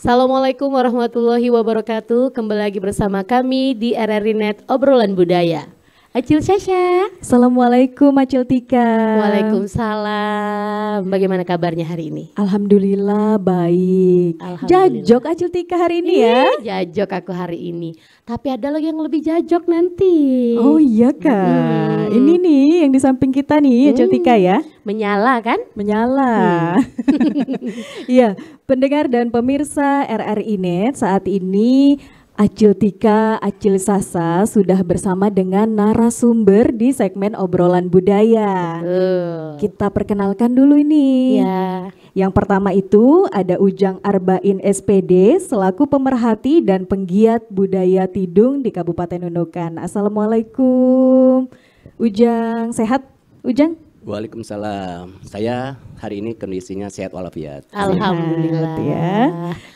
Assalamualaikum warahmatullahi wabarakatuh. Kembali lagi bersama kami di RRI Net Obrolan Budaya. Acil Syasha. Assalamualaikum Acil Tika. Waalaikumsalam. Bagaimana kabarnya hari ini? Alhamdulillah baik. Alhamdulillah. Jajok Acil Tika hari ini ya. Jajok aku hari ini. Tapi ada lagi yang lebih jajok nanti. Oh iya Kak. Ini nih yang di samping kita nih Acil Tika ya. Menyala kan? Menyala. Iya, pendengar dan pemirsa RRI Net, saat ini Acil Tika, Acil Sasa sudah bersama dengan narasumber di segmen obrolan budaya. Kita perkenalkan dulu ini. Ya. Yang pertama itu ada Ujang Arbain SPD selaku pemerhati dan penggiat budaya Tidung di Kabupaten Nunukan. Assalamualaikum. Ujang, sehat Ujang? Waalaikumsalam. Saya hari ini kondisinya sehat walafiat. Alhamdulillah ya.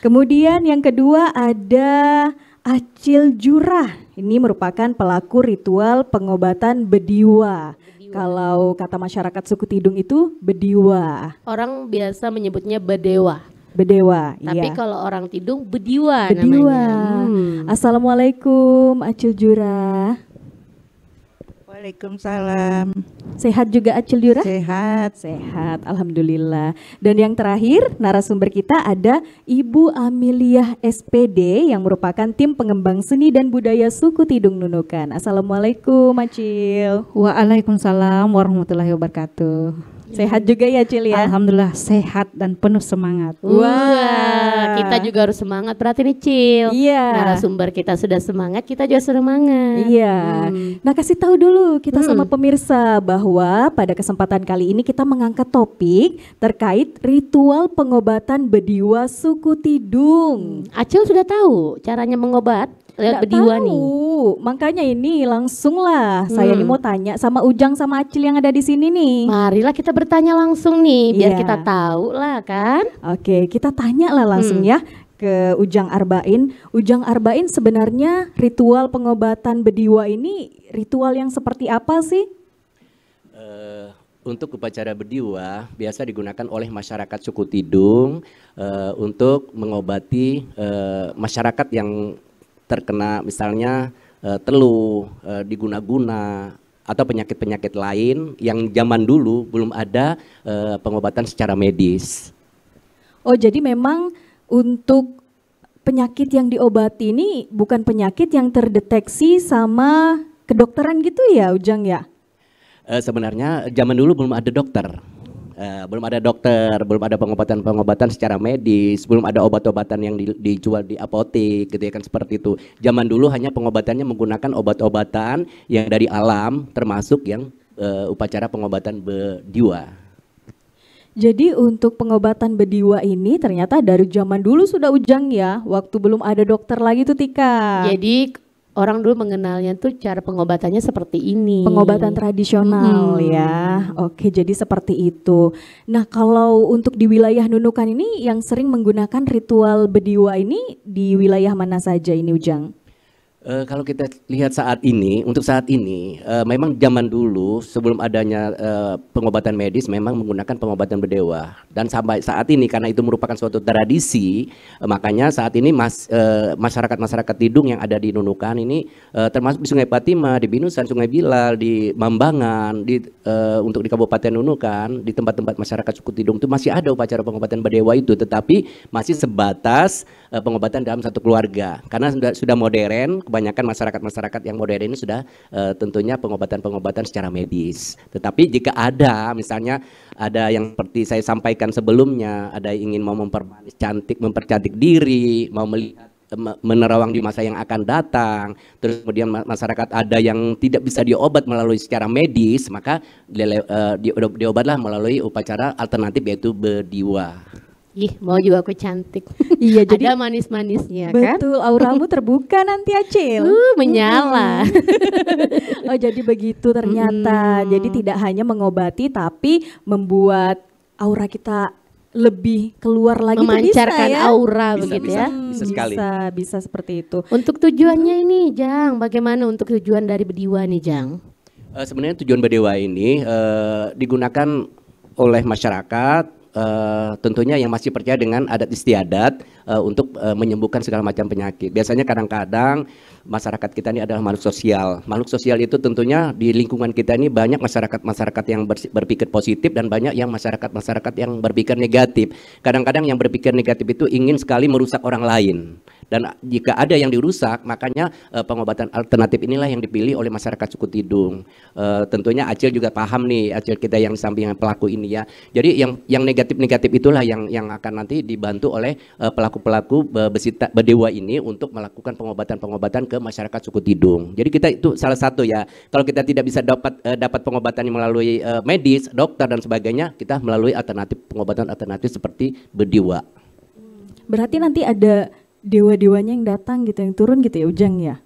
Kemudian yang kedua ada Acil Jurah. Ini merupakan pelaku ritual pengobatan bediwa. Kalau kata masyarakat suku Tidung itu bediwa. Orang biasa menyebutnya bedewa. Bedewa, Tapi iya. kalau orang Tidung bediwa, Bediwa. namanya. Assalamualaikum Acil Jurah. Waalaikumsalam. Sehat juga Acil Jurah? Sehat. Sehat, alhamdulillah. Dan yang terakhir narasumber kita ada Ibu Ameliah SPD yang merupakan tim pengembang seni dan budaya suku Tidung Nunukan. Assalamualaikum Acil. Waalaikumsalam warahmatullahi wabarakatuh. Sehat juga ya Acil ya? Alhamdulillah sehat dan penuh semangat. Wah, kita juga harus semangat berarti nih Cil. Iya. Narasumber kita sudah semangat, kita juga semangat. Iya. Nah, kasih tahu dulu kita sama pemirsa bahwa pada kesempatan kali ini kita mengangkat topik terkait ritual pengobatan bediwa suku Tidung. Acil sudah tahu caranya mengobat lewat Nggak bediwa tahu. nih. Makanya ini langsung lah saya nih mau tanya sama Ujang sama Acil yang ada di sini nih. Marilah kita bertanya langsung nih biar Iya. kita tahu lah kan. Oke, kita tanya lah langsung ya ke Ujang Arbain. Ujang Arbain, sebenarnya ritual pengobatan bediwa ini ritual yang seperti apa sih? Untuk upacara bediwa biasa digunakan oleh masyarakat suku Tidung untuk mengobati masyarakat yang terkena misalnya teluh, diguna-guna atau penyakit-penyakit lain yang zaman dulu belum ada pengobatan secara medis. Oh, jadi memang untuk penyakit yang diobati ini bukan penyakit yang terdeteksi sama kedokteran gitu ya, Ujang ya? Sebenarnya zaman dulu belum ada dokter. Belum ada pengobatan-pengobatan secara medis, belum ada obat-obatan yang dijual di apotek gitu ya kan, seperti itu. Zaman dulu hanya pengobatannya menggunakan obat-obatan yang dari alam, termasuk yang upacara pengobatan bediwa. Jadi untuk pengobatan bediwa ini ternyata dari zaman dulu sudah Ujang ya, waktu belum ada dokter lagi tuh Tika. Jadi orang dulu mengenalnya tuh cara pengobatannya seperti ini. Pengobatan tradisional ya. Oke, jadi seperti itu. Nah, kalau untuk di wilayah Nunukan ini yang sering menggunakan ritual bediwa ini di wilayah mana saja ini Ujang? Kalau kita lihat untuk saat ini, memang zaman dulu sebelum adanya pengobatan medis memang menggunakan pengobatan bedewa, dan sampai saat ini karena itu merupakan suatu tradisi, makanya saat ini masyarakat Tidung yang ada di Nunukan ini, termasuk di Sungai Patimah, di Binusan, Sungai Bilal, di Mambangan, untuk di Kabupaten Nunukan, di tempat-tempat masyarakat suku Tidung itu masih ada upacara pengobatan bedewa itu, tetapi masih sebatas pengobatan dalam satu keluarga, karena sudah modern. Kebanyakan masyarakat yang modern ini sudah tentunya pengobatan-pengobatan secara medis. Tetapi jika ada misalnya ada yang seperti saya sampaikan sebelumnya, ada yang ingin mau mempercantik diri, mau melihat menerawang di masa yang akan datang, terus kemudian masyarakat ada yang tidak bisa diobat melalui secara medis, maka diobatlah melalui upacara alternatif yaitu bediwa. Ih, mau juga aku cantik. Iya, jadi ada manis-manisnya kan? betul, auramu terbuka nanti Acil. Menyala. Oh, jadi begitu ternyata. Jadi tidak hanya mengobati tapi membuat aura kita lebih keluar lagi, itu Memancarkan bisa ya? aura Bisa, begitu bisa. ya. Bisa sekali. Bisa seperti itu. Untuk tujuannya ini, Jang, bagaimana untuk tujuan dari bediwa nih, Jang? Sebenarnya tujuan bediwa ini digunakan oleh masyarakat tentunya yang masih percaya dengan adat istiadat untuk menyembuhkan segala macam penyakit. Biasanya kadang-kadang masyarakat kita ini adalah makhluk sosial. Makhluk sosial itu tentunya di lingkungan kita ini banyak masyarakat yang berpikir positif dan banyak yang masyarakat yang berpikir negatif. Kadang-kadang yang berpikir negatif itu ingin sekali merusak orang lain. Dan jika ada yang dirusak, makanya pengobatan alternatif inilah yang dipilih oleh masyarakat suku Tidung. Tentunya Acil juga paham nih, Acil kita yang samping pelaku ini ya. Jadi yang negatif-negatif itulah yang akan nanti dibantu oleh pelaku-pelaku bedewa ini untuk melakukan pengobatan-pengobatan ke masyarakat suku Tidung. Jadi kita itu salah satu ya. Kalau kita tidak bisa dapat pengobatan melalui medis, dokter dan sebagainya, kita melalui pengobatan alternatif seperti bedewa. Berarti nanti ada dewa-dewanya yang datang gitu, yang turun gitu ya Ujang ya?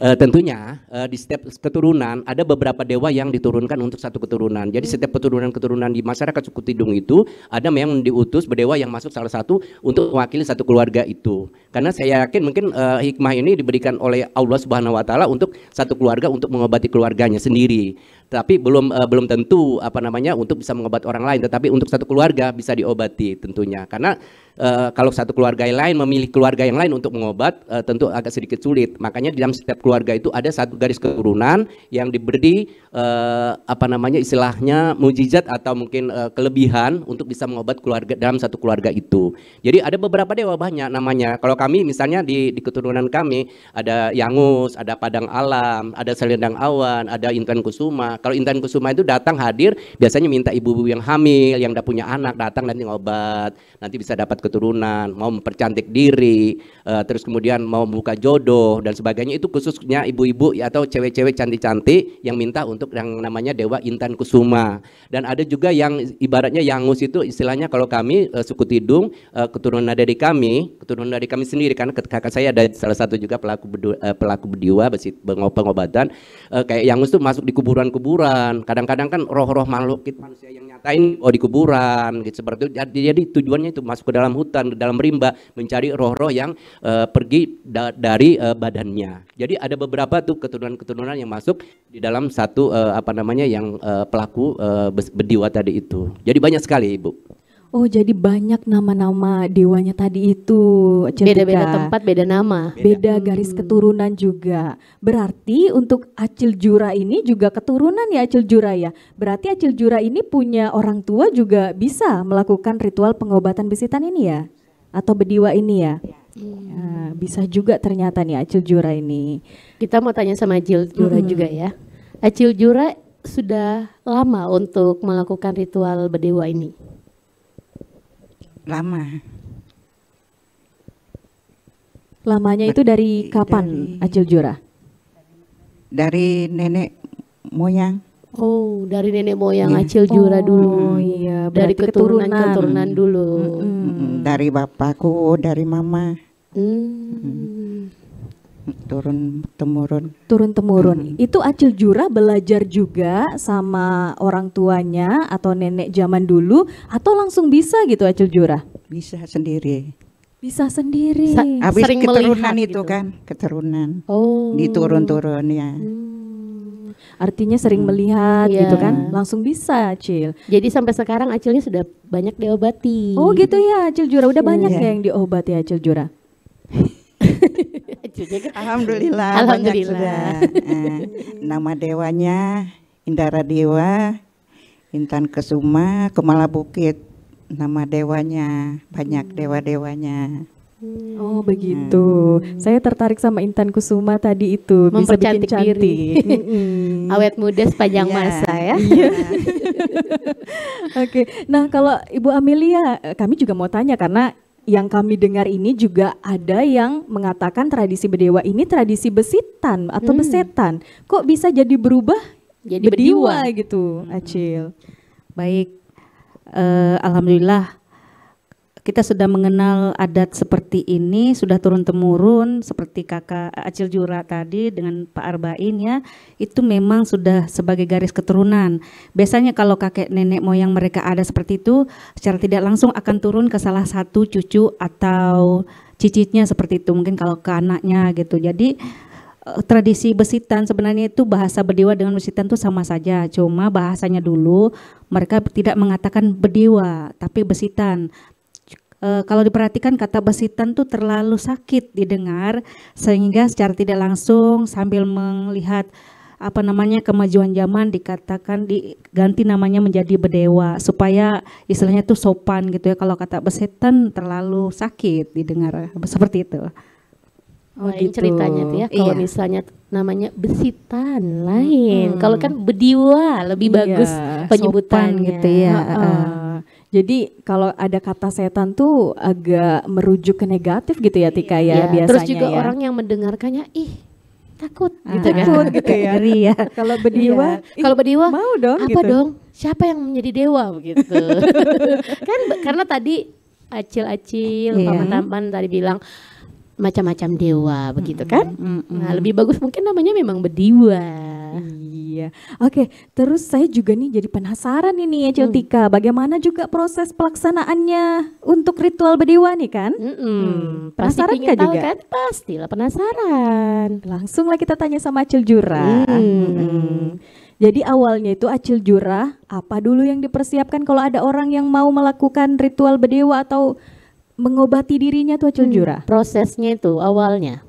Tentunya di setiap keturunan ada beberapa dewa yang diturunkan untuk satu keturunan. Jadi setiap keturunan-keturunan di masyarakat suku Tidung itu ada yang diutus berdewa yang masuk salah satu untuk mewakili satu keluarga itu. Karena saya yakin mungkin hikmah ini diberikan oleh Allah Subhanahu wa taala untuk satu keluarga untuk mengobati keluarganya sendiri. Tapi belum tentu untuk bisa mengobati orang lain, tetapi untuk satu keluarga bisa diobati tentunya. Karena kalau satu keluarga yang lain memilih keluarga yang lain untuk mengobat tentu agak sedikit sulit. Makanya di dalam setiap keluarga itu ada satu garis keturunan yang diberi istilahnya mukjizat atau mungkin kelebihan untuk bisa mengobat keluarga dalam satu keluarga itu. Jadi ada beberapa dewa banyak namanya. Kalau kami misalnya di keturunan kami ada Yangus, ada Padang Alam, ada Selendang Awan, ada Intan Kusuma. Kalau Intan Kusuma itu datang hadir biasanya minta ibu-ibu yang hamil, yang udah punya anak datang nanti ngobat, nanti bisa dapat keturunan, mau mempercantik diri, terus kemudian mau membuka jodoh dan sebagainya. Itu khususnya ibu-ibu atau cewek-cewek cantik-cantik yang minta untuk yang namanya Dewa Intan Kusuma. Dan ada juga yang ibaratnya Yangus itu istilahnya kalau kami suku Tidung keturunan dari kami sendiri karena kakak saya ada salah satu juga pelaku bedewa pengobatan kayak Yangus tuh masuk di kuburan-kuburan. Kadang-kadang kan roh-roh makhluk manusia yang nyatain di kuburan gitu seperti itu. Jadi tujuannya itu masuk ke dalam hutan, ke dalam rimba mencari roh-roh yang pergi dari badannya. Jadi ada beberapa tuh keturunan-keturunan yang masuk di dalam satu yang pelaku bedewa tadi itu. Jadi banyak sekali Ibu. Oh, jadi banyak nama-nama dewanya tadi itu. Beda-beda tempat, beda nama. Beda garis keturunan juga. Berarti untuk Acil Jura ini juga keturunan ya Acil Jura ya. Berarti Acil Jura ini punya orang tua juga bisa melakukan ritual pengobatan bisitan ini ya? Atau bediwa ini ya? Nah, bisa juga ternyata nih Acil Jura ini. Kita mau tanya sama Acil Jura juga ya. Acil Jura sudah lama untuk melakukan ritual bedewa ini? Lama. Lamanya itu dari kapan Acil Jura? Dari nenek moyang. Oh, dari nenek moyang Acil Jura dulu. Oh iya, dari keturunan dulu. Dari bapakku, dari mama. Turun temurun. Itu Acil Jura belajar juga sama orang tuanya atau nenek zaman dulu atau langsung bisa gitu Acil Jura? Bisa sendiri. Bisa sendiri. Habis sering keturunan melihat itu gitu. kan, keturunan. Oh. Diturun-turun ya. Artinya sering melihat Iya. gitu kan, langsung bisa Acil. Jadi sampai sekarang Acilnya sudah banyak diobati. Oh gitu ya Acil Jura, udah banyak Iya. ya yang diobati Acil Jura. Alhamdulillah. Alhamdulillah. Banyak sudah. Nama dewanya Indara Dewa, Intan Kusuma, Kemala Bukit. Nama dewanya banyak dewa-dewanya. Oh begitu. Saya tertarik sama Intan Kusuma tadi itu, bisa bikin Mempercantik cantik. diri. Awet muda sepanjang Iya. masa ya. Oke, nah kalau Ibu Amelia, kami juga mau tanya karena yang kami dengar ini juga ada yang mengatakan tradisi bedewa ini tradisi besitan atau besetan. Kok bisa jadi berubah Jadi bediwa bediwa. gitu, Acil? Baik, alhamdulillah kita sudah mengenal adat seperti ini, sudah turun-temurun seperti kakak Acil Jura tadi dengan Pak Arba'in ya, itu memang sudah sebagai garis keturunan. Biasanya kalau kakek nenek moyang mereka ada seperti itu, secara tidak langsung akan turun ke salah satu cucu atau cicitnya seperti itu, mungkin kalau ke anaknya gitu. Jadi tradisi besitan sebenarnya itu bahasa bedewa dengan besitan itu sama saja, cuma bahasanya dulu mereka tidak mengatakan bedewa tapi besitan. Kalau diperhatikan kata besitan tuh terlalu sakit didengar sehingga secara tidak langsung sambil melihat kemajuan zaman dikatakan diganti namanya menjadi bedewa supaya istilahnya tuh sopan gitu ya. Kalau kata besitan terlalu sakit didengar seperti itu. Lain ceritanya tuh ya, kalau Iya. misalnya namanya besitan lain, kalau kan bediwa lebih bagus penyebutannya sopan gitu ya. Jadi kalau ada kata setan tuh agak merujuk ke negatif gitu ya Tika ya, Ya, biasanya terus juga ya. orang yang mendengarkannya takut gitu kan. Takut gitu ya. Ngeri ya. Kalau bediwa, Iya. Kalau bediwa mau dong apa gitu. dong? Siapa yang menjadi dewa begitu? Kan karena tadi acil-acil, Iya. paman-paman tadi bilang macam-macam dewa begitu kan? Nah, lebih bagus mungkin namanya memang bediwa. Iya. Oke, terus saya juga nih jadi penasaran ini ya Tika, bagaimana juga proses pelaksanaannya untuk ritual bedewa nih kan? Pasti Penasaran ingin kah tahu juga? kan? Pastilah penasaran. Langsunglah kita tanya sama Acil Jura. Jadi awalnya itu Acil Jura, apa dulu yang dipersiapkan kalau ada orang yang mau melakukan ritual bedewa atau mengobati dirinya tuh Acil Jura? Prosesnya itu awalnya.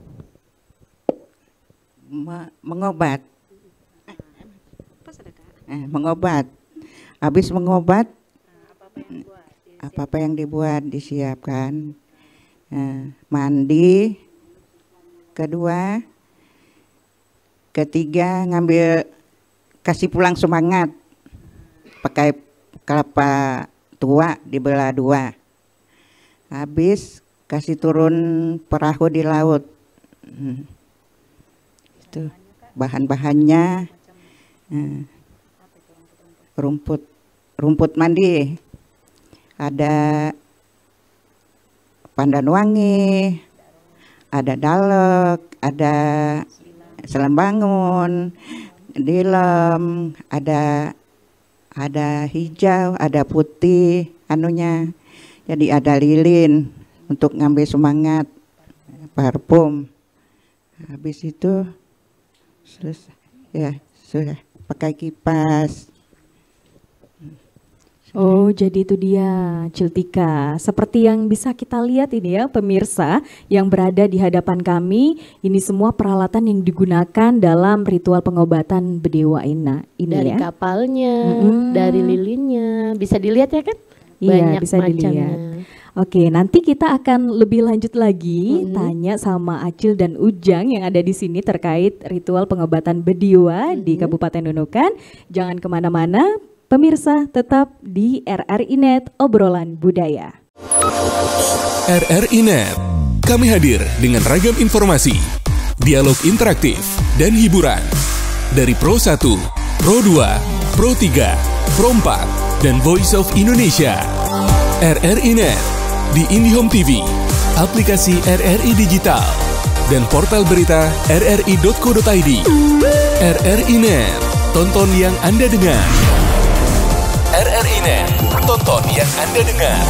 Mengobat. Mengobat. Habis mengobat, apa-apa yang dibuat disiapkan. Mandi. Kedua, ketiga ngambil, kasih pulang semangat. Pakai kelapa tua dibelah dua. Habis kasih turun perahu di laut. Itu bahan-bahannya. Rumput mandi, ada pandan wangi, ada dalek, ada selembangun, dilem, ada hijau, ada putih anunya. Jadi ada lilin untuk ngambil semangat, parfum. Habis itu selesai, ya sudah pakai kipas. Oh, jadi itu dia Ciltika. Seperti yang bisa kita lihat ini ya pemirsa yang berada di hadapan kami, ini semua peralatan yang digunakan dalam ritual pengobatan bedewa ini Dari ya. kapalnya, dari lilinnya, bisa dilihat ya kan? Iya, Banyak bisa macamnya. dilihat. Oke, nanti kita akan lebih lanjut lagi tanya sama Acil dan Ujang yang ada di sini terkait ritual pengobatan bedewa di Kabupaten Nunukan. Jangan kemana-mana, pemirsa tetap di RRI Net Obrolan Budaya. RRI Net, kami hadir dengan ragam informasi, dialog interaktif, dan hiburan. Dari Pro 1, Pro 2, Pro 3, Pro 4, dan Voice of Indonesia. RRI Net di IndiHome TV, aplikasi RRI Digital, dan portal berita rri.co.id. RRI Net, tonton yang Anda dengar. RRI Net, tonton yang Anda dengar.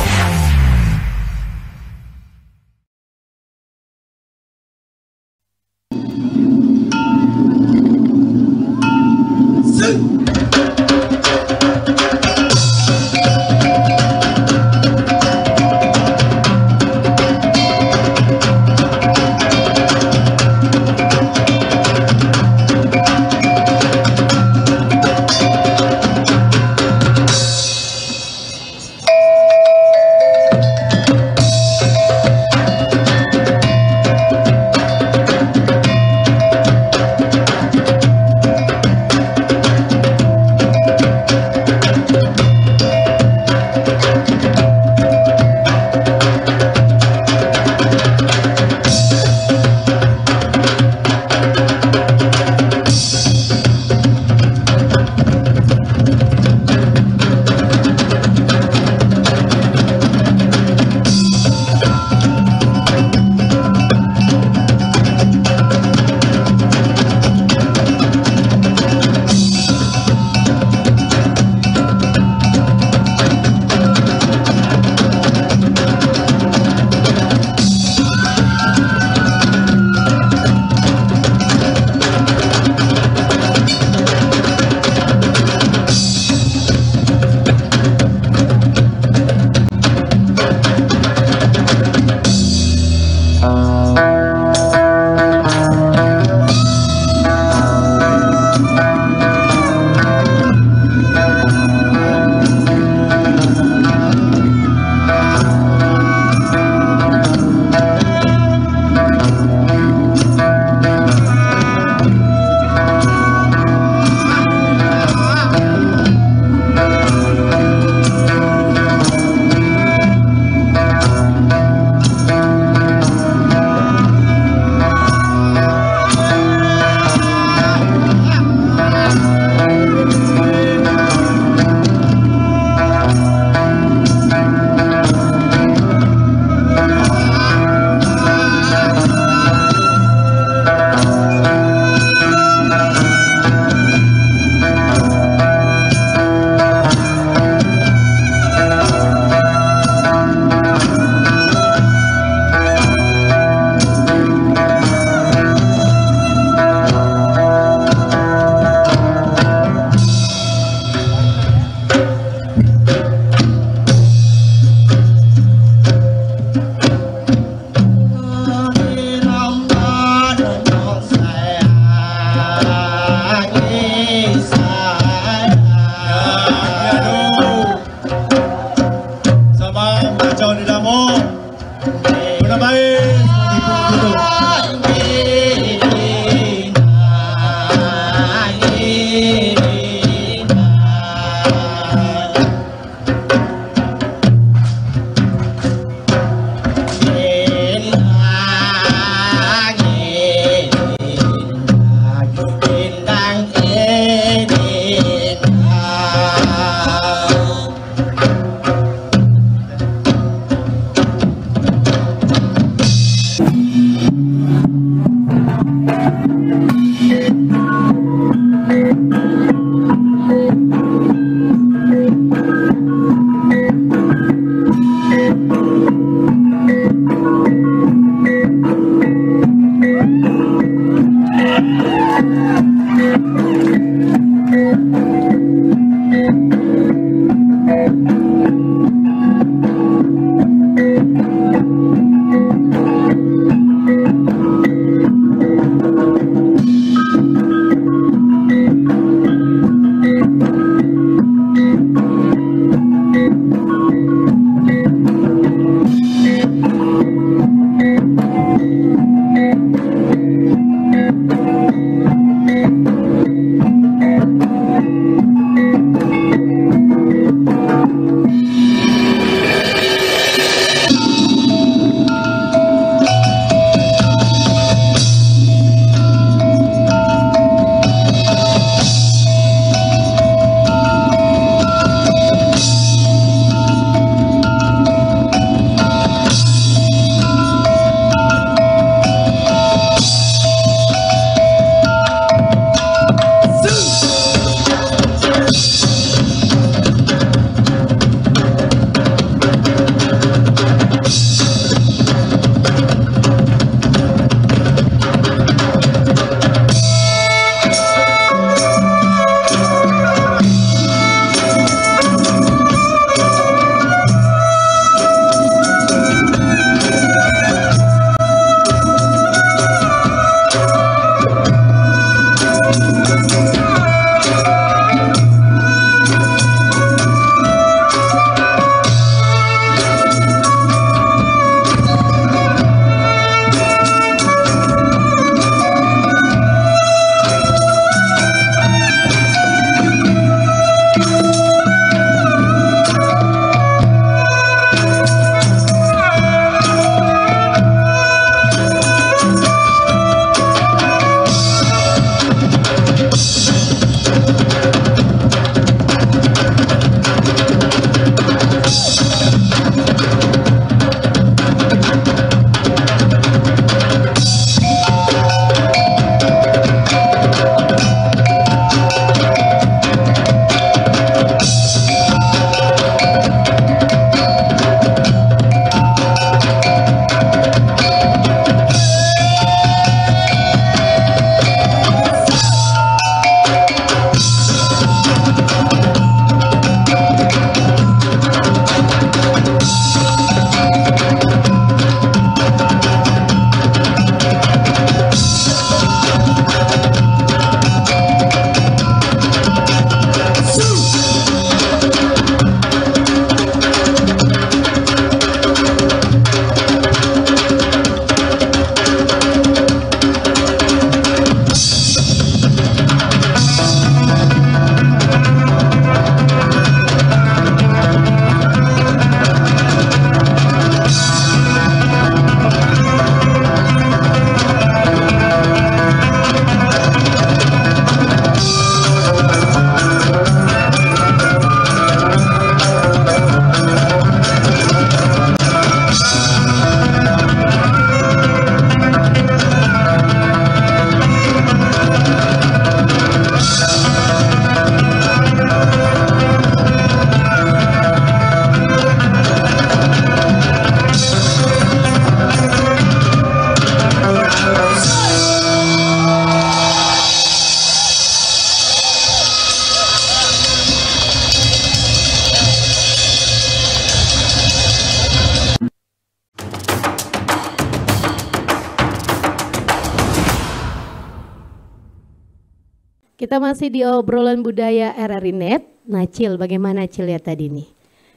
Kita masih di obrolan budaya RRI Net. Nah Cil, bagaimana Cil ya tadi nih?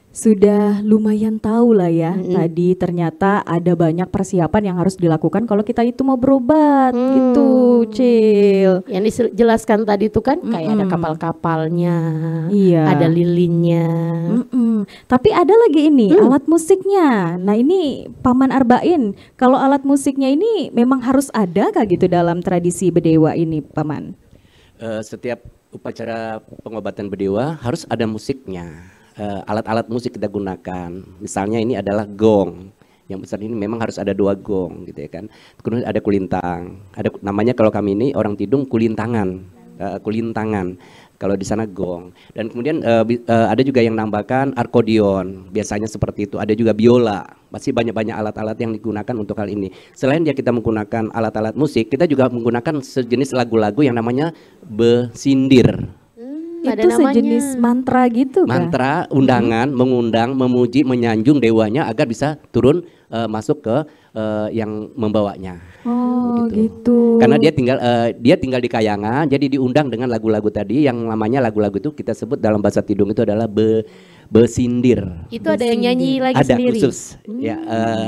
Sudah lumayan tahu lah ya, tadi ternyata ada banyak persiapan yang harus dilakukan kalau kita itu mau berobat gitu, Cil. Yang dijelaskan tadi itu kan kayak ada kapal-kapalnya, Iya. ada lilinnya. Tapi ada lagi ini alat musiknya. Nah ini Paman Arbain, kalau alat musiknya ini memang harus ada kah gitu dalam tradisi Bedewa ini, Paman? Setiap upacara pengobatan Bedewa harus ada musiknya. Alat-alat musik kita gunakan, misalnya ini adalah gong. Yang besar ini memang harus ada 2 gong gitu ya kan. Kemudian ada kulintang, ada namanya kalau kami ini orang Tidung kulintangan, kulintangan. Kalau di sana gong. Dan kemudian ada juga yang nambahkan arkodion, biasanya seperti itu. Ada juga biola, masih banyak-banyak alat-alat yang digunakan untuk hal ini. Selain dia kita menggunakan alat-alat musik, kita juga menggunakan sejenis lagu-lagu yang namanya besindir. Itu sejenis mantra gitu kan? Mantra, undangan, mengundang, memuji, menyanjung dewanya agar bisa turun masuk ke yang membawanya. Oh gitu. Karena dia tinggal di Kayangan, jadi diundang dengan lagu-lagu tadi yang namanya lagu-lagu itu kita sebut dalam bahasa Tidung itu adalah besindir. Itu ada yang nyanyi lagi Ada sendiri. khusus. Ya,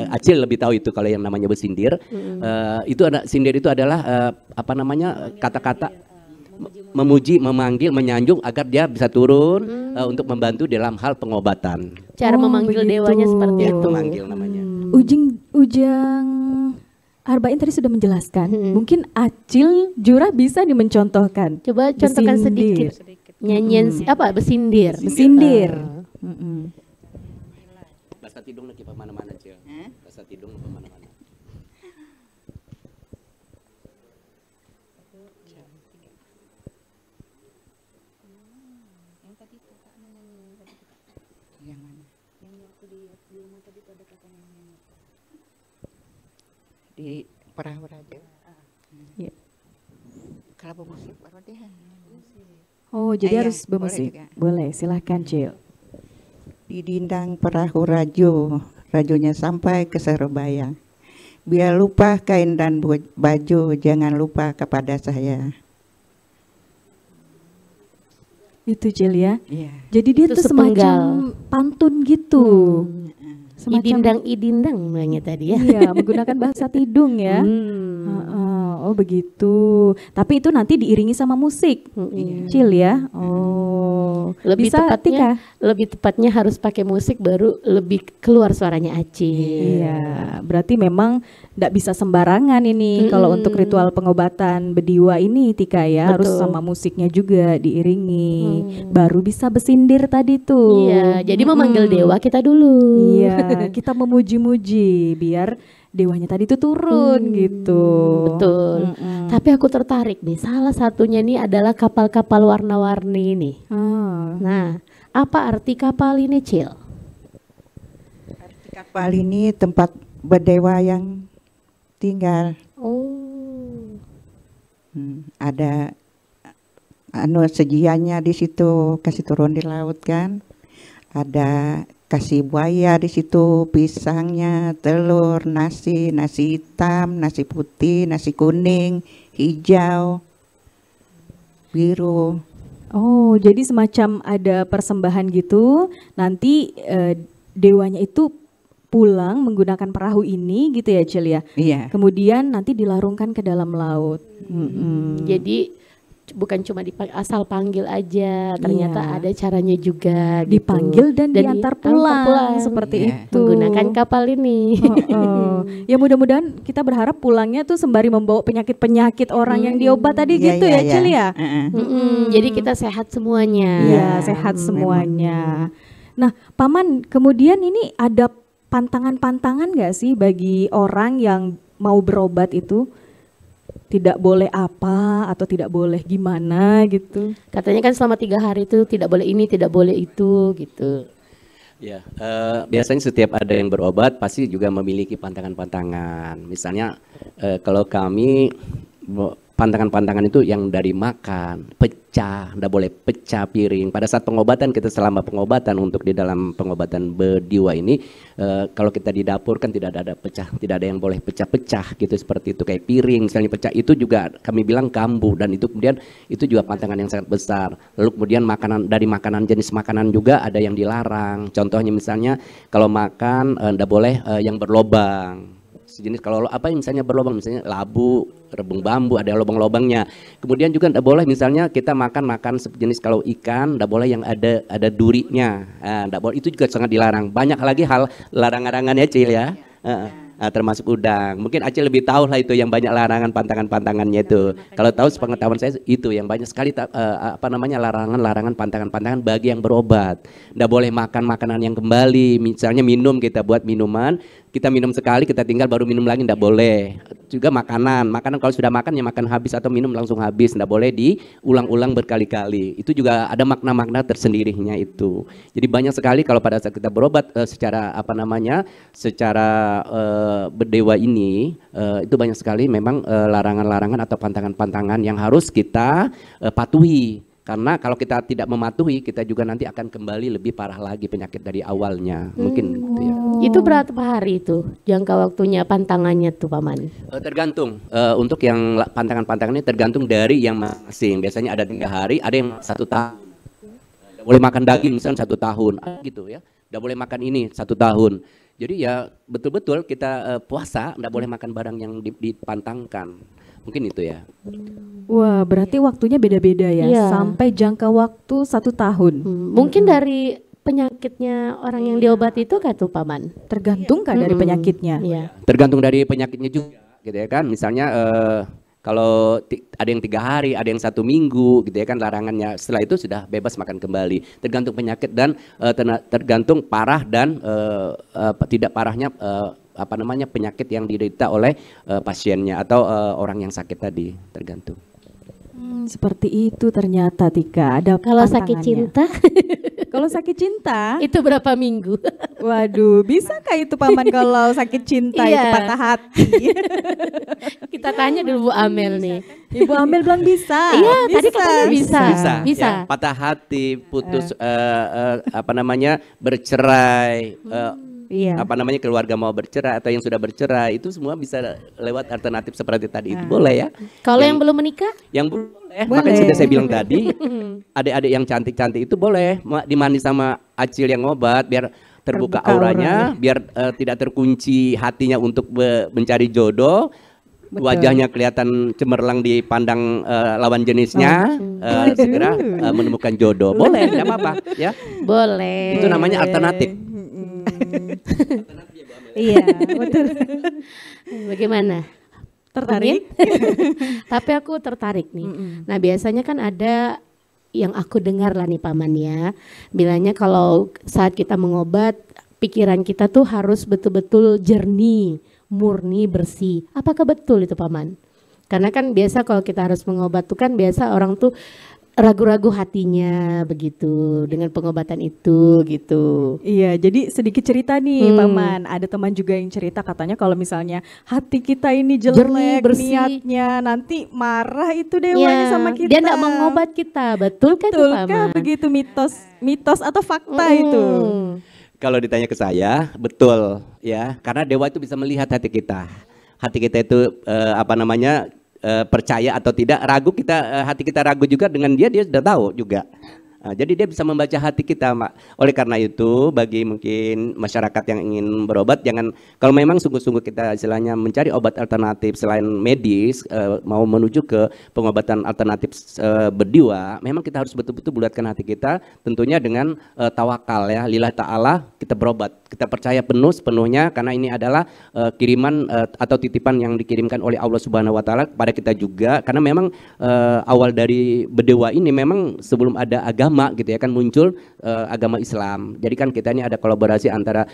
Acil lebih tahu itu kalau yang namanya besindir. Itu ada sindir itu adalah apa namanya kata-kata memuji, memanggil, menyanjung agar dia bisa turun untuk membantu dalam hal pengobatan. Cara memanggil begitu. dewanya seperti Ya, itu. memanggil namanya. Ujang Arbain tadi sudah menjelaskan. Mungkin Acil Jurah bisa dimencontohkan. Coba contohkan Besindir. sedikit. Nyanyian apa? Besindir. Besindir. Bahasa Tidung lagi mana-mana, Cil. Bahasa Tidung mana-mana. Yang mana? Di perahu raja. Iya. Kalau musik baru dia. Oh, jadi Iya, harus boleh bermusik. juga. Boleh, silahkan Cil. Di dindang perahu rajo, rajonya sampai ke Surabaya. Biar lupa kain dan baju, jangan lupa kepada saya. Itu Cil ya. Iya. Jadi dia Itu tuh semacam sepenggal. pantun gitu. Semacam Idindang namanya tadi ya. iya, menggunakan bahasa Tidung ya. Heeh, oh begitu. Tapi itu nanti diiringi sama musik. Cil ya. Oh. Lebih bisa tepatnya, Tika? lebih tepatnya harus pakai musik baru lebih keluar suaranya Acil. Iya, berarti memang tidak bisa sembarangan ini kalau untuk ritual pengobatan Bediwa ini Tika ya, harus Betul. sama musiknya juga diiringi. Baru bisa besindir tadi tuh. Iya, jadi memanggil dewa kita dulu. Iya, kita memuji-muji biar dewanya tadi tuh turun gitu. Betul. Tapi aku tertarik nih, salah satunya nih adalah kapal-kapal warna-warni ini. Ah, Nah, apa arti kapal ini, Cil? Kapal ini tempat berdewa yang tinggal. Oh, Ada sejiannya di situ, kasih turun di laut kan. Ada kasih buaya di situ, pisangnya, telur, nasi hitam, nasi putih, nasi kuning, hijau, biru. oh jadi semacam ada persembahan gitu. Nanti dewanya itu pulang menggunakan perahu ini gitu ya Cil ya. Iya. Kemudian nanti dilarungkan ke dalam laut. jadi bukan cuma asal panggil aja, ternyata Iya. ada caranya juga. gitu. Dipanggil dan diantar pulang, seperti Iya. itu. Menggunakan kapal ini. Oh. Ya mudah-mudahan kita berharap pulangnya tuh sembari membawa penyakit-penyakit orang yang diobat tadi Iya, gitu iya, ya iya. Cil ya. Jadi kita sehat semuanya. Iya, sehat semuanya. Nah, Paman, kemudian ini ada pantangan-pantangan nggak sih bagi orang yang mau berobat itu? Tidak boleh apa atau tidak boleh gimana gitu? Katanya kan selama 3 hari itu tidak boleh ini, tidak boleh itu, gitu. Ya, biasanya setiap ada yang berobat pasti juga memiliki pantangan-pantangan. Misalnya kalau kami pantangan-pantangan itu yang dari makan, pecah, tidak boleh pecah piring. Pada saat pengobatan kita selama pengobatan untuk di dalam pengobatan berdiwa ini, kalau kita di dapur kan tidak ada pecah, tidak ada yang boleh pecah-pecah gitu seperti itu. Kayak piring misalnya pecah itu juga kami bilang kambuh, dan itu kemudian itu juga pantangan yang sangat besar. Lalu kemudian makanan, dari makanan, jenis makanan juga ada yang dilarang. Contohnya misalnya kalau makan tidak boleh yang berlobang. Sejenis kalau apa yang misalnya berlobang, misalnya labu, rebung bambu ada lobang-lobangnya. Kemudian juga tidak boleh misalnya kita makan sejenis kalau ikan tidak boleh yang ada durinya. Tidak boleh, itu juga sangat dilarang. Banyak lagi hal larangan-larangannya Cil ya. Termasuk udang. Mungkin Acil lebih tahu lah itu yang banyak larangan pantangan-pantangannya itu. Kalau tahu sepengetahuan saya itu yang banyak sekali larangan-larangan pantangan-pantangan bagi yang berobat. Tidak boleh makan makanan yang kembali. Misalnya minum, kita buat minuman, kita minum sekali, kita tinggal baru minum lagi, tidak boleh. Juga makanan kalau sudah makan ya makan habis atau minum langsung habis, tidak boleh diulang-ulang berkali-kali. Itu juga ada makna-makna tersendirinya itu. Jadi banyak sekali kalau pada saat kita berobat secara berdewa ini itu banyak sekali memang larangan-larangan atau pantangan-pantangan yang harus kita patuhi. Karena kalau kita tidak mematuhi, kita juga nanti akan kembali lebih parah lagi penyakit dari awalnya. Mungkin gitu ya. Itu berapa hari itu jangka waktunya pantangannya tuh Paman? Tergantung. Untuk yang pantangan-pantangan ini tergantung dari yang masing. Biasanya ada 3 hari, ada yang 1 tahun. Tidak boleh makan daging misalnya 1 tahun, gitu ya. Tidak boleh makan ini 1 tahun. Jadi ya betul-betul kita puasa, tidak boleh makan barang yang dipantangkan. Mungkin itu ya. Wah, berarti waktunya beda-beda ya, Iya. sampai jangka waktu 1 tahun. Mungkin dari penyakitnya orang yang diobati itu kah tuh Paman? Tergantung kan dari penyakitnya. Iya. Tergantung dari penyakitnya juga, gitu ya kan. Misalnya kalau ada yang 3 hari, ada yang 1 minggu, gitu ya kan larangannya. Setelah itu sudah bebas makan kembali. Tergantung penyakit dan tergantung parah dan tidak parahnya penyakit yang diderita oleh pasiennya atau orang yang sakit tadi, tergantung. Seperti itu ternyata Tika. Ada Kalau sakit pantangannya. cinta Kalau sakit cinta, itu berapa minggu? waduh, bisakah itu Paman kalau sakit cinta Iya. itu patah hati? Kita tanya dulu Bu Amel nih. Ibu Amel bilang bisa. Iya, tadi katanya bisa. Bisa. Ya, patah hati, putus bercerai, Iya. keluarga mau bercerai atau yang sudah bercerai, itu semua bisa lewat alternatif seperti tadi itu boleh ya. Kalau yang belum menikah? Yang boleh, Boleh. makanya sudah saya bilang tadi, adik-adik yang cantik-cantik itu boleh dimandi sama Acil yang ngobat biar terbuka auranya, biar tidak terkunci hatinya untuk mencari jodoh. Betul. Wajahnya kelihatan cemerlang dipandang lawan jenisnya, segera menemukan jodoh. Boleh, tidak apa-apa ya. Boleh. Itu namanya alternatif. Iya, betul. Bagaimana? Tertarik? Tapi aku tertarik nih. Nah biasanya kan ada yang aku dengar lah nih Paman ya, bilangnya kalau saat kita mengobat, pikiran kita tuh harus betul-betul jernih, murni, bersih. Apakah betul itu Paman? Karena kan biasa kalau kita harus mengobat tuh kan biasa orang tuh ragu-ragu hatinya begitu dengan pengobatan itu gitu. Iya, jadi sedikit cerita nih Paman. Ada teman juga yang cerita katanya kalau misalnya hati kita ini Jernih, jelek bersih. niatnya, nanti marah itu dewanya sama kita. Dia enggak mengobat kita, betul kan itu Betulkah Paman? begitu mitos atau fakta itu? Kalau ditanya ke saya, betul ya, karena dewa itu bisa melihat hati kita. Hati kita itu percaya atau tidak, ragu kita, hati kita ragu juga dengan dia sudah tahu juga. Jadi dia bisa membaca hati kita, Mak. Oleh karena itu, bagi mungkin masyarakat yang ingin berobat, jangan, kalau memang sungguh-sungguh kita istilahnya mencari obat alternatif selain medis, mau menuju ke pengobatan alternatif berdiwa, memang kita harus betul-betul bulatkan hati kita, tentunya dengan tawakal ya, lillahi ta'ala, kita berobat. Kita percaya sepenuhnya karena ini adalah kiriman atau titipan yang dikirimkan oleh Allah Subhanahu wa taala kepada kita juga, karena memang awal dari berdewa ini memang sebelum ada agama gitu ya kan muncul agama Islam. Jadi kan kita ini ada kolaborasi antara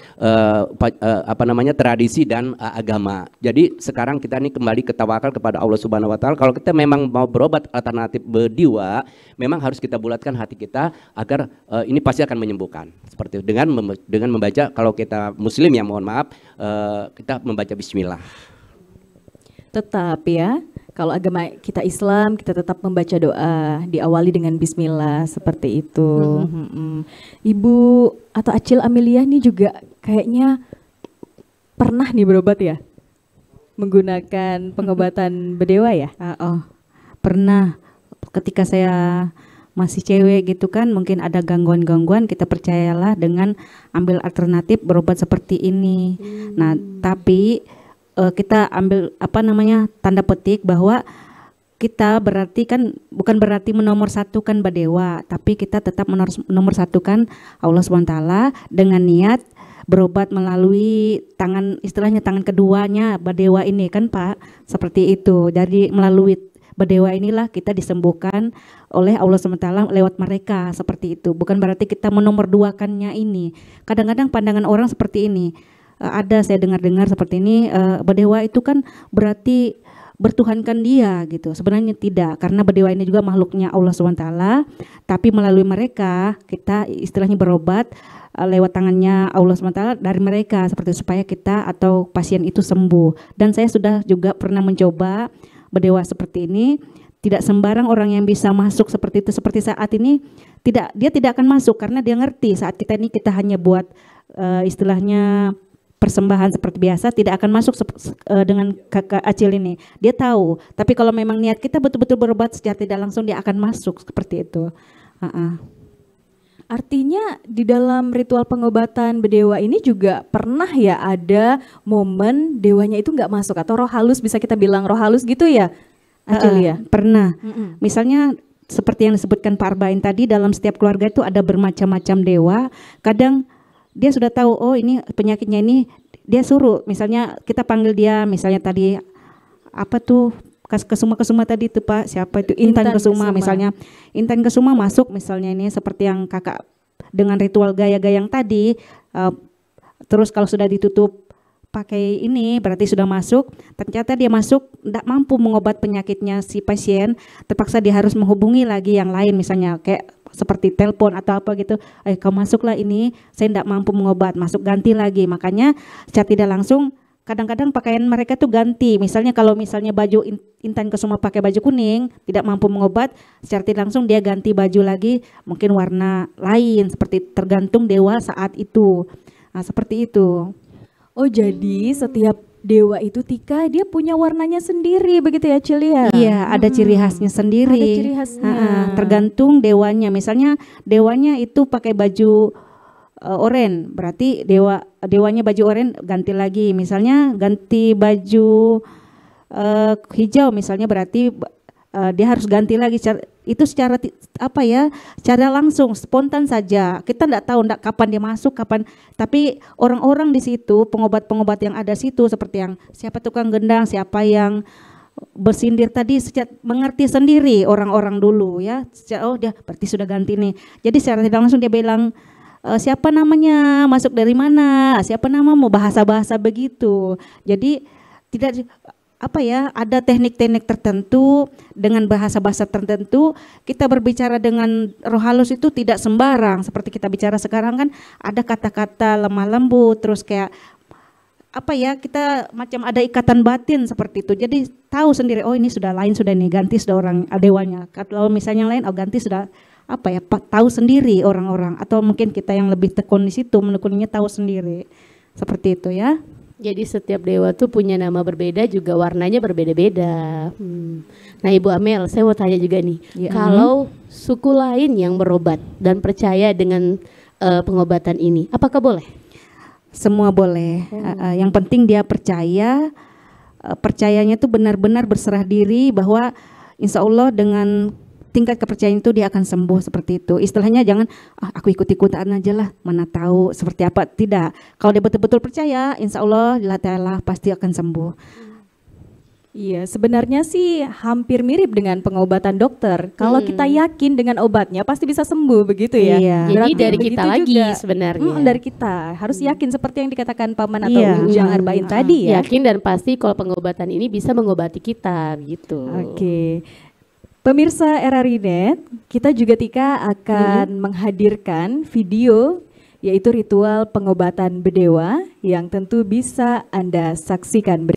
tradisi dan agama. Jadi sekarang kita ini kembali ke tawakal kepada Allah Subhanahu wa taala. Kalau kita memang mau berobat alternatif berdiwa, memang harus kita bulatkan hati kita agar ini pasti akan menyembuhkan. Seperti itu dengan membaca, kalau kita muslim ya mohon maaf, kita membaca bismillah. Tetap ya, Kalau agama kita Islam, kita tetap membaca doa, diawali dengan bismillah, seperti itu. Ibu atau Acil Amelia nih juga kayaknya pernah nih berobat ya? Menggunakan pengobatan bedewa ya? Pernah ketika saya masih cewek gitu kan, mungkin ada gangguan-gangguan, kita percayalah dengan ambil alternatif berobat seperti ini. Nah, tapi kita ambil tanda petik bahwa kita berarti kan bukan berarti menomorsatukan Badewa, tapi kita tetap menomorsatukan Allah SWT dengan niat berobat melalui tangan, istilahnya tangan keduanya Badewa ini kan Pak, seperti itu. Jadi melalui Badewa inilah kita disembuhkan oleh Allah SWT lewat mereka, seperti itu. Bukan berarti kita menomorduakannya ini. Kadang-kadang pandangan orang seperti ini. Ada saya dengar-dengar seperti ini, Badewa itu kan berarti bertuhankan dia gitu. Sebenarnya tidak, karena Badewa ini juga makhluknya Allah SWT, tapi melalui mereka kita istilahnya berobat lewat tangannya Allah SWT dari mereka, seperti supaya kita atau pasien itu sembuh. Dan saya sudah juga pernah mencoba Badewa seperti ini. Tidak sembarang orang yang bisa masuk seperti itu. Seperti saat ini dia tidak akan masuk karena dia ngerti saat kita hanya buat istilahnya persembahan seperti biasa, tidak akan masuk dengan kakak Acil ini. Dia tahu, tapi kalau memang niat kita betul-betul berobat secara tidak langsung, dia akan masuk seperti itu. Artinya di dalam ritual pengobatan bedewa ini juga pernah ya ada momen dewanya itu nggak masuk, atau roh halus, bisa kita bilang roh halus gitu ya Acil ya? Pernah. Misalnya seperti yang disebutkan Pak Arbain tadi, dalam setiap keluarga itu ada bermacam-macam dewa. Kadang dia sudah tahu, oh ini penyakitnya ini, dia suruh, misalnya kita panggil dia, misalnya tadi apa tuh Kesuma tadi itu Pak, siapa itu, Intan Kesuma misalnya, Intan Kesuma masuk misalnya, ini seperti yang kakak dengan ritual gaya-gaya yang tadi, terus kalau sudah ditutup pakai ini berarti sudah masuk. Ternyata dia masuk tidak mampu mengobat penyakitnya si pasien, terpaksa dia harus menghubungi lagi yang lain, misalnya kayak seperti telepon atau apa gitu, kau masuklah ini, saya tidak mampu mengobat, masuk ganti lagi. Makanya secara tidak langsung kadang-kadang pakaian mereka tuh ganti. Misalnya kalau misalnya baju Intan Kesuma pakai baju kuning, tidak mampu mengobat, secara tidak langsung dia ganti baju lagi, mungkin warna lain, seperti tergantung dewa saat itu. Nah, seperti itu. Oh, jadi setiap dewa itu Tika dia punya warnanya sendiri begitu ya Cil ya? Iya, ada ciri khasnya sendiri. Ada ciri khasnya. Tergantung dewanya. Misalnya dewanya itu pakai baju oranye, berarti dewanya baju oranye ganti lagi. Misalnya ganti baju hijau misalnya, berarti dia harus ganti lagi. Itu secara secara langsung, spontan saja. Kita tidak tahu kapan dia masuk, kapan. Tapi orang-orang di situ, pengobat-pengobat yang ada situ, seperti yang siapa tukang gendang, siapa yang bersindir tadi, mengerti sendiri orang-orang dulu ya. Oh dia berarti sudah ganti nih. Jadi secara tidak langsung dia bilang, siapa namanya, masuk dari mana, siapa nama, mau bahasa-bahasa begitu. Jadi tidak ada teknik-teknik tertentu dengan bahasa-bahasa tertentu. Kita berbicara dengan roh halus itu tidak sembarang seperti kita bicara sekarang kan, ada kata-kata lemah lembut, terus kayak kita macam ada ikatan batin seperti itu. Jadi tahu sendiri, oh ini sudah lain, sudah ini ganti, sudah orang dewanya. Kalau misalnya yang lain, oh ganti sudah tahu sendiri orang-orang, atau mungkin kita yang lebih tekun di situ menekuninya tahu sendiri seperti itu ya. Jadi setiap dewa tuh punya nama berbeda, juga warnanya berbeda-beda. Nah Ibu Amel, saya mau tanya juga nih, kalau suku lain yang berobat dan percaya dengan pengobatan ini, apakah boleh? Semua boleh. Yang penting dia percaya, percayanya itu benar-benar berserah diri bahwa insya Allah dengan tingkat kepercayaan itu dia akan sembuh, seperti itu. Istilahnya jangan aku ikut-ikutan aja lah, mana tahu seperti apa. Tidak. Kalau dia betul-betul percaya, insya Allah Allah pasti akan sembuh. Iya, sebenarnya sih hampir mirip dengan pengobatan dokter. Kalau kita yakin dengan obatnya pasti bisa sembuh, begitu ya. Iya. Jadi dari kita lagi juga, sebenarnya. Dari kita harus yakin seperti yang dikatakan Paman atau Ujang Arbain tadi ya. Yakin dan pasti kalau pengobatan ini bisa mengobati kita, gitu. Oke. Pemirsa RRI.net, kita juga Tika akan menghadirkan video, yaitu ritual pengobatan bedewa yang tentu bisa Anda saksikan.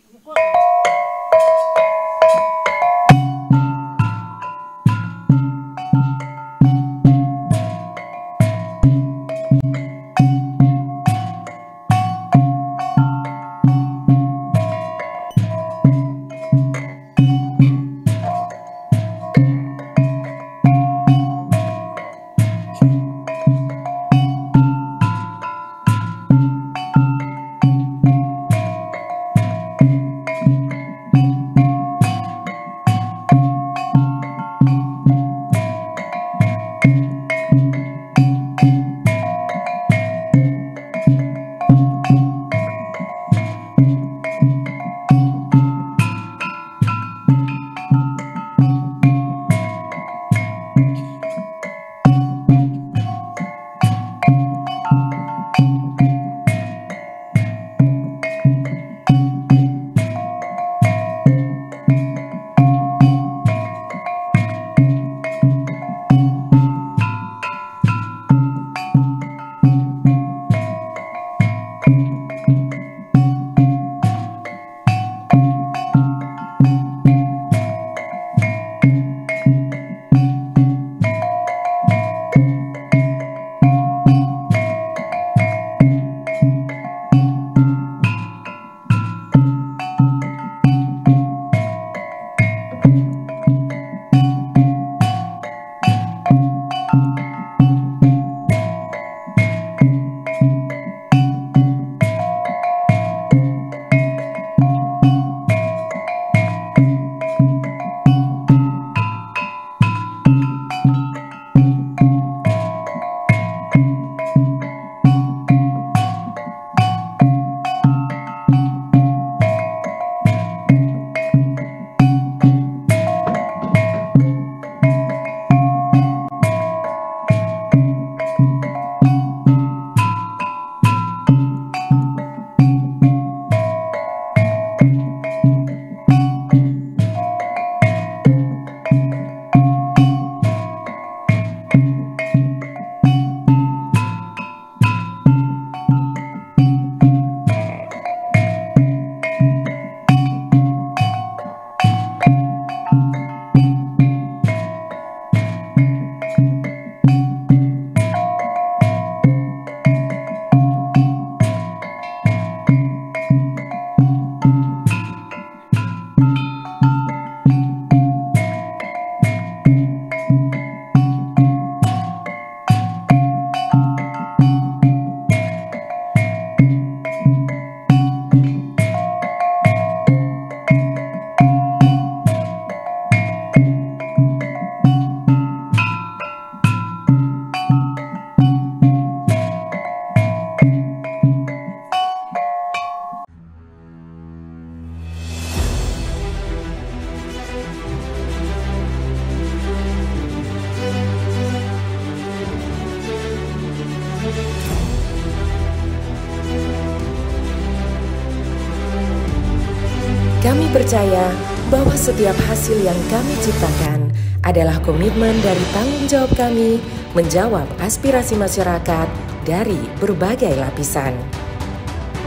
percaya bahwa setiap hasil yang kami ciptakan adalah komitmen dari tanggung jawab kami menjawab aspirasi masyarakat dari berbagai lapisan.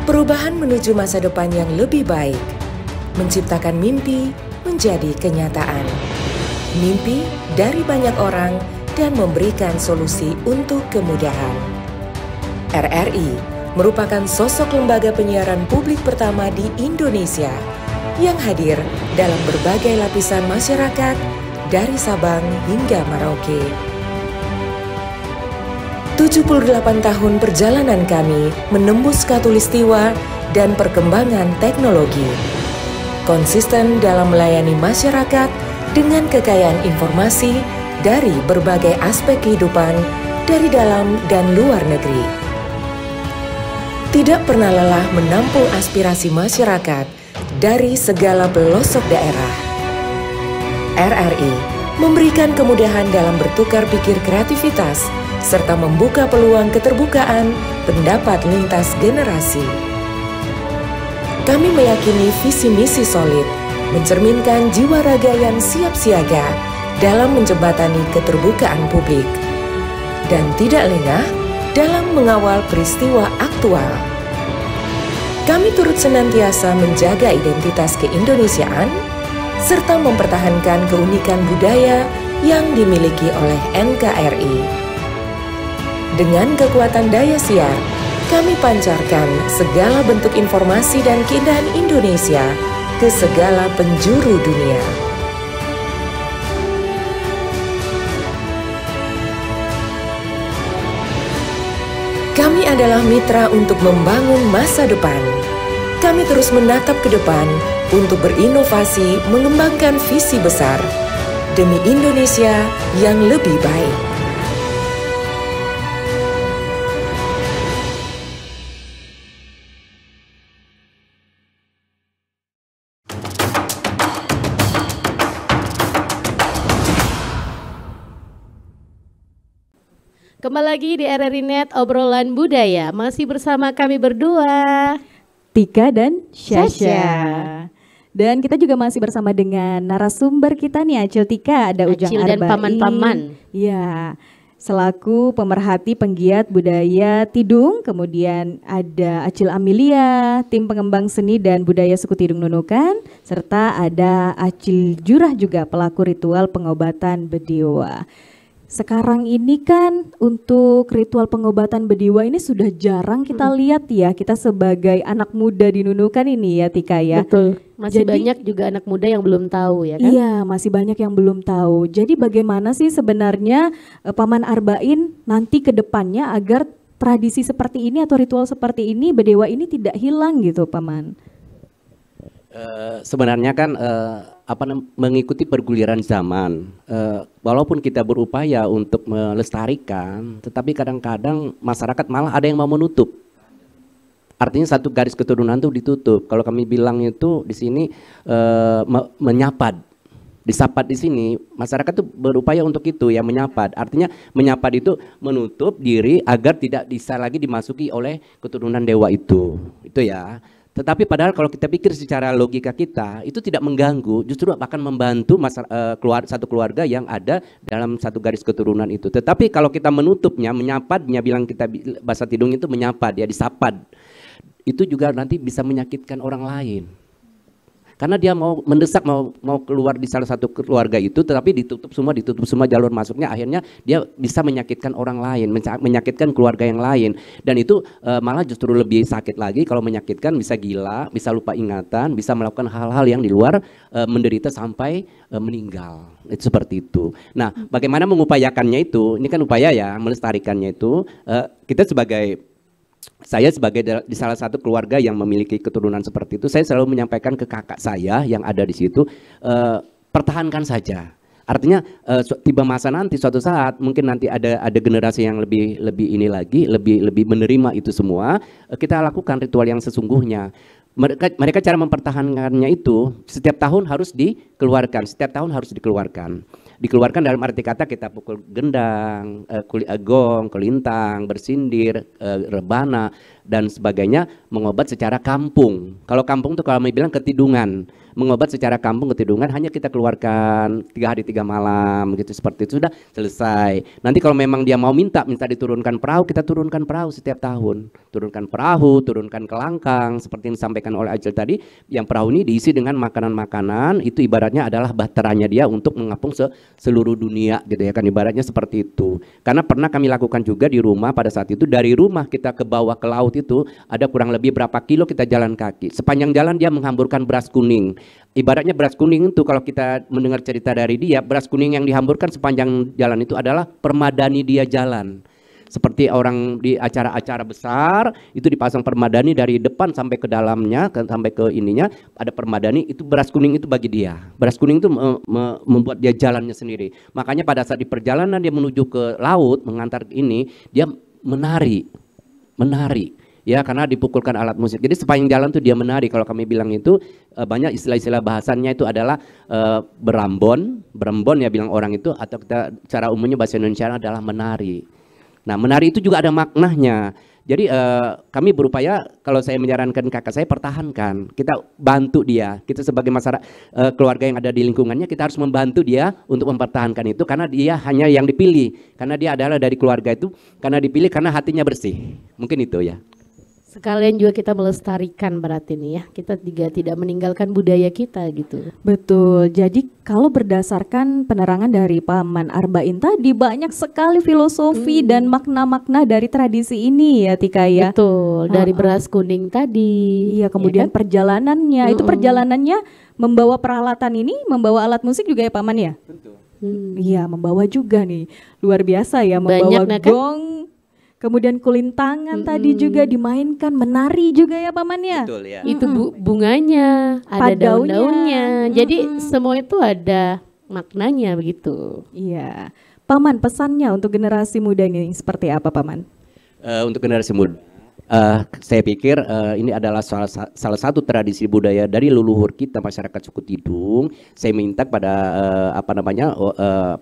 Perubahan menuju masa depan yang lebih baik, menciptakan mimpi menjadi kenyataan. Mimpi dari banyak orang dan memberikan solusi untuk kemudahan. RRI merupakan sosok lembaga penyiaran publik pertama di Indonesia yang hadir dalam berbagai lapisan masyarakat dari Sabang hingga Merauke. 78 tahun perjalanan kami menembus khatulistiwa dan perkembangan teknologi. Konsisten dalam melayani masyarakat dengan kekayaan informasi dari berbagai aspek kehidupan dari dalam dan luar negeri. Tidak pernah lelah menampung aspirasi masyarakat dari segala pelosok daerah. RRI memberikan kemudahan dalam bertukar pikir kreativitas serta membuka peluang keterbukaan pendapat lintas generasi. Kami meyakini visi misi solid, mencerminkan jiwa raga yang siap siaga dalam menjembatani keterbukaan publik, dan tidak lengah dalam mengawal peristiwa aktual. Kami turut senantiasa menjaga identitas keindonesiaan, serta mempertahankan keunikan budaya yang dimiliki oleh NKRI. Dengan kekuatan daya siar, kami pancarkan segala bentuk informasi dan keindahan Indonesia ke segala penjuru dunia. Kami adalah mitra untuk membangun masa depan. Kami terus menatap ke depan untuk berinovasi, mengembangkan visi besar demi Indonesia yang lebih baik. Kembali lagi di RRI Net Obrolan Budaya, masih bersama kami berdua, Tika dan Syasha. Dan kita juga masih bersama dengan narasumber kita nih, Acil Tika, ada Ujang Acil Arbain. dan paman-paman. Ya, selaku pemerhati penggiat budaya Tidung, kemudian ada Acil Amelia, tim pengembang seni dan budaya suku Tidung Nunukan, serta ada Acil Jurah juga, pelaku ritual pengobatan Bedewa. Sekarang ini kan untuk ritual pengobatan Bedewa ini sudah jarang kita lihat ya, kita sebagai anak muda di Nunukan ini ya Tika ya. Betul, masih banyak juga anak muda yang belum tahu ya kan? Iya, masih banyak yang belum tahu. Jadi bagaimana sih sebenarnya Paman Arbain nanti ke depannya agar tradisi seperti ini atau ritual seperti ini Bedewa ini tidak hilang gitu Paman? Sebenarnya kan mengikuti perguliran zaman, walaupun kita berupaya untuk melestarikan, tetapi kadang-kadang masyarakat malah ada yang mau menutup. Artinya satu garis keturunan itu ditutup. Kalau kami bilang itu di sini menyapad, disapad di sini masyarakat itu berupaya untuk itu ya, menyapad. Artinya menyapad itu menutup diri agar tidak bisa lagi dimasuki oleh keturunan dewa itu ya. Tetapi padahal kalau kita pikir secara logika kita itu tidak mengganggu, justru akan membantu satu keluarga yang ada dalam satu garis keturunan itu. Tetapi kalau kita menutupnya, menyapadnya, bilang kita bahasa Tidung itu menyapad ya, disapad, itu juga nanti bisa menyakitkan orang lain. Karena dia mau mendesak mau keluar di salah satu keluarga itu, tetapi ditutup semua jalur masuknya, akhirnya dia bisa menyakitkan orang lain, menyakitkan keluarga yang lain, dan itu malah justru lebih sakit lagi kalau menyakitkan, bisa gila, bisa lupa ingatan, bisa melakukan hal-hal yang di luar menderita sampai meninggal. Itu seperti itu. Nah, bagaimana mengupayakannya itu? Ini kan upaya ya, melestarikannya itu kita saya sebagai di salah satu keluarga yang memiliki keturunan seperti itu, saya selalu menyampaikan ke kakak saya yang ada di situ, pertahankan saja. Artinya tiba masa nanti suatu saat mungkin nanti ada generasi yang lebih ini lagi, lebih menerima itu semua, kita lakukan ritual yang sesungguhnya. Mereka cara mempertahankannya itu setiap tahun harus dikeluarkan, Dikeluarkan dalam arti kata kita pukul gendang, gong, kelintang, bersindir, rebana dan sebagainya, mengobat secara kampung. Kalau kampung tuh kalau kami bilang ketidungan, mengobat secara kampung ketidungan hanya kita keluarkan 3 hari 3 malam gitu, seperti itu sudah selesai. Nanti kalau memang dia mau minta diturunkan perahu, kita turunkan perahu setiap tahun. Turunkan perahu, turunkan kelangkang seperti yang disampaikan oleh Acil tadi. Yang perahu ini diisi dengan makanan-makanan, itu ibaratnya adalah bahteranya dia untuk mengapung seluruh dunia gitu ya kan, ibaratnya seperti itu. Karena pernah kami lakukan juga di rumah pada saat itu, dari rumah kita ke bawah ke laut itu ada kurang lebih berapa kilo kita jalan kaki. Sepanjang jalan dia menghamburkan beras kuning. Ibaratnya beras kuning itu kalau kita mendengar cerita dari dia, beras kuning yang dihamburkan sepanjang jalan itu adalah permadani dia jalan. Seperti orang di acara-acara besar itu dipasang permadani dari depan sampai ke dalamnya, sampai ke ininya ada permadani, itu beras kuning itu bagi dia. Beras kuning itu membuat dia jalannya sendiri. Makanya pada saat di perjalanan dia menuju ke laut mengantar ini, dia menari. Ya, karena dipukulkan alat musik. Jadi sepanjang jalan tuh dia menari. Kalau kami bilang itu banyak istilah-istilah bahasannya itu adalah berambon ya bilang orang itu, atau kita cara umumnya bahasa Indonesia adalah menari. Nah, menari itu juga ada maknanya. Jadi kami berupaya, kalau saya menyarankan kakak saya, pertahankan. Kita bantu dia. Kita sebagai masyarakat, keluarga yang ada di lingkungannya, kita harus membantu dia untuk mempertahankan itu. Karena dia hanya yang dipilih. Karena dia adalah dari keluarga itu. Karena dipilih karena hatinya bersih. Mungkin itu ya. Sekalian juga kita melestarikan berarti nih ya. Kita juga tidak meninggalkan budaya kita gitu. Betul. Jadi kalau berdasarkan penerangan dari Paman Arba'in tadi, banyak sekali filosofi dan makna-makna dari tradisi ini ya Tika ya. Betul. Dari beras kuning tadi. Iya, kemudian ya kan? Perjalanannya, itu perjalanannya membawa peralatan ini, membawa alat musik juga ya Paman ya? Betul. Iya, membawa juga nih. Luar biasa ya, membawa Banyak, kan? gong. Kemudian kulintangan tadi juga dimainkan, menari juga ya Paman ya. Betul ya. Itu bunganya, ada Padaunya. daun-daunnya. Jadi semua itu ada maknanya begitu. Iya. Paman, pesannya untuk generasi muda ini seperti apa Paman? Untuk generasi muda, saya pikir ini adalah salah satu tradisi budaya dari leluhur kita masyarakat suku Tidung. Saya minta pada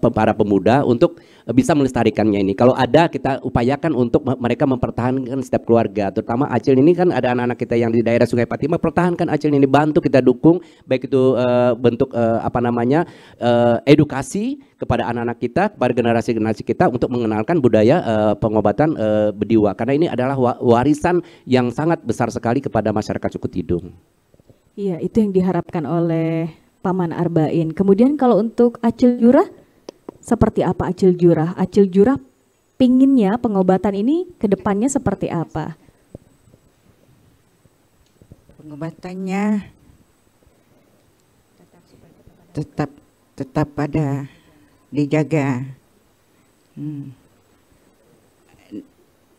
para pemuda untuk bisa melestarikannya ini. Kalau ada, kita upayakan untuk mereka mempertahankan setiap keluarga. Terutama Acil ini kan ada anak-anak kita yang di daerah Sungai Patimah, pertahankan Acil ini, bantu kita dukung, baik itu bentuk edukasi kepada anak-anak kita, kepada generasi-generasi kita untuk mengenalkan budaya pengobatan bediwa. Karena ini adalah warisan yang sangat besar sekali kepada masyarakat suku Tidung. Iya, itu yang diharapkan oleh Paman Arba'in. Kemudian kalau untuk Acil Jurah, seperti apa Acil Jurah? Acil Jurah pinginnya pengobatan ini ke depannya seperti apa? Pengobatannya tetap ada dijaga.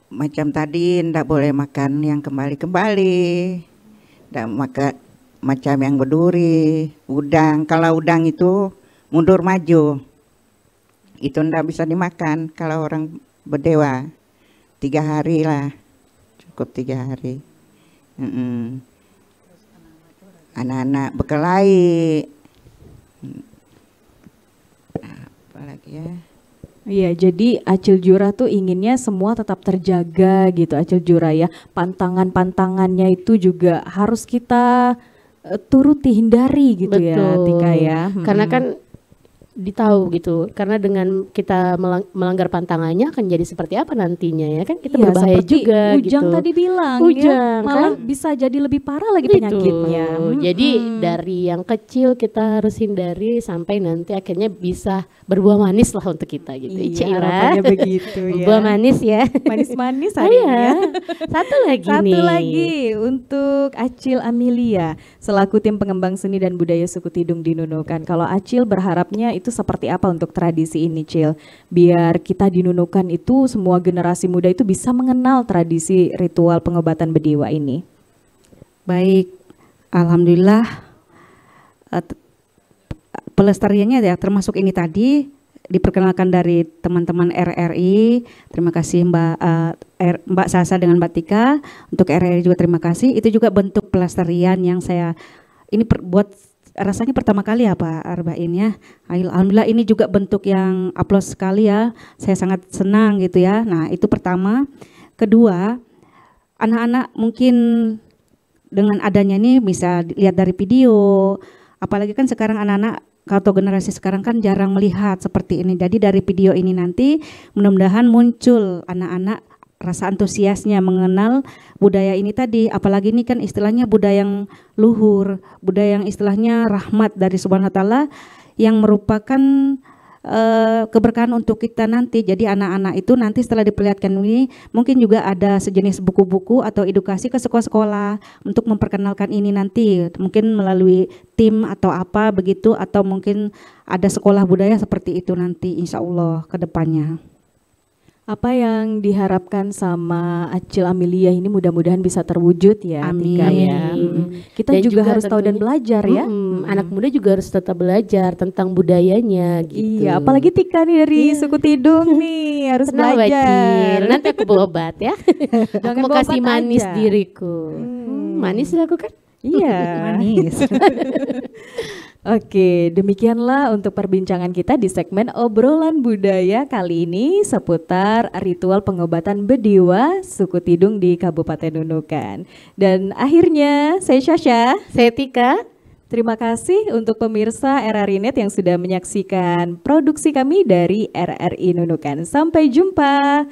Macam tadi ndak boleh makan yang kembali-kembali, ndak makan macam yang berduri, udang. Kalau udang itu mundur maju, itu ndak bisa dimakan kalau orang berdewa. 3 hari lah, cukup 3 hari. Anak-anak berkelahi. Apalagi ya. Iya, jadi Acil Jurah tuh inginnya semua tetap terjaga gitu Acil Jurah ya. Pantangan-pantangannya itu juga harus kita turuti, hindari gitu. Betul. Ya Tika ya. Karena kan ditahu gitu, karena dengan kita melanggar pantangannya akan jadi seperti apa nantinya ya kan, kita Iya, berbahaya seperti juga Ujang gitu. tadi bilang Ujang, ya, malah kan? bisa jadi lebih parah lagi Itu. penyakitnya. Jadi dari yang kecil kita harus hindari sampai nanti akhirnya bisa berbuah manis lah untuk kita gitu. Iya, Cira. harapannya begitu ya. Buah manis ya. Manis-manis hari ini ya. Satu lagi Satu nih. lagi untuk Acil Amelia selaku tim pengembang seni dan budaya suku Tidung di Nunukan. Kalau Acil berharapnya itu seperti apa untuk tradisi ini, Cil? Biar kita di Nunukan itu semua generasi muda itu bisa mengenal tradisi ritual pengobatan bediwa ini. Baik, alhamdulillah pelestariannya ya termasuk ini tadi diperkenalkan dari teman-teman RRI. Terima kasih Mbak Sasa dengan Mbak Tika. Untuk RRI juga terima kasih. Itu juga bentuk pelestarian yang saya ini buat rasanya pertama kali ya Pak Arba'in ya. Alhamdulillah ini juga bentuk yang aplaus sekali ya. Saya sangat senang gitu ya. Nah itu pertama. Kedua, anak-anak mungkin dengan adanya ini bisa lihat dari video. Apalagi kan sekarang anak-anak atau generasi sekarang kan jarang melihat seperti ini. Jadi dari video ini nanti mudah-mudahan muncul anak-anak rasa antusiasnya mengenal budaya ini tadi, apalagi ini kan istilahnya budaya yang luhur, budaya yang istilahnya rahmat dari Subhanahu wa Ta'ala yang merupakan keberkahan untuk kita nanti. Jadi anak-anak itu nanti setelah diperlihatkan ini mungkin juga ada sejenis buku-buku atau edukasi ke sekolah-sekolah untuk memperkenalkan ini nanti, mungkin melalui tim atau apa begitu, atau mungkin ada sekolah budaya seperti itu nanti insya Allah ke depannya. Apa yang diharapkan sama Acil Amelia ini mudah-mudahan bisa terwujud ya. Amin. Tika, ya. Kita Dan juga juga harus tahu dan tentunya, belajar ya. Anak muda juga harus tetap belajar tentang budayanya gitu. Iya, apalagi Tika nih dari suku Tidung nih harus Kenapa, belajar. Cil? Nanti aku bawa obat ya. Aku Jangan mau bawa kasih obat manis aja. diriku. Manis aku kan? Iya, manis. Oke, demikianlah untuk perbincangan kita di segmen obrolan budaya kali ini seputar ritual pengobatan Bediwa suku Tidung di Kabupaten Nunukan. Dan akhirnya saya Syasha. Saya Tika. Terima kasih untuk pemirsa RRI Net yang sudah menyaksikan produksi kami dari RRI Nunukan. Sampai jumpa.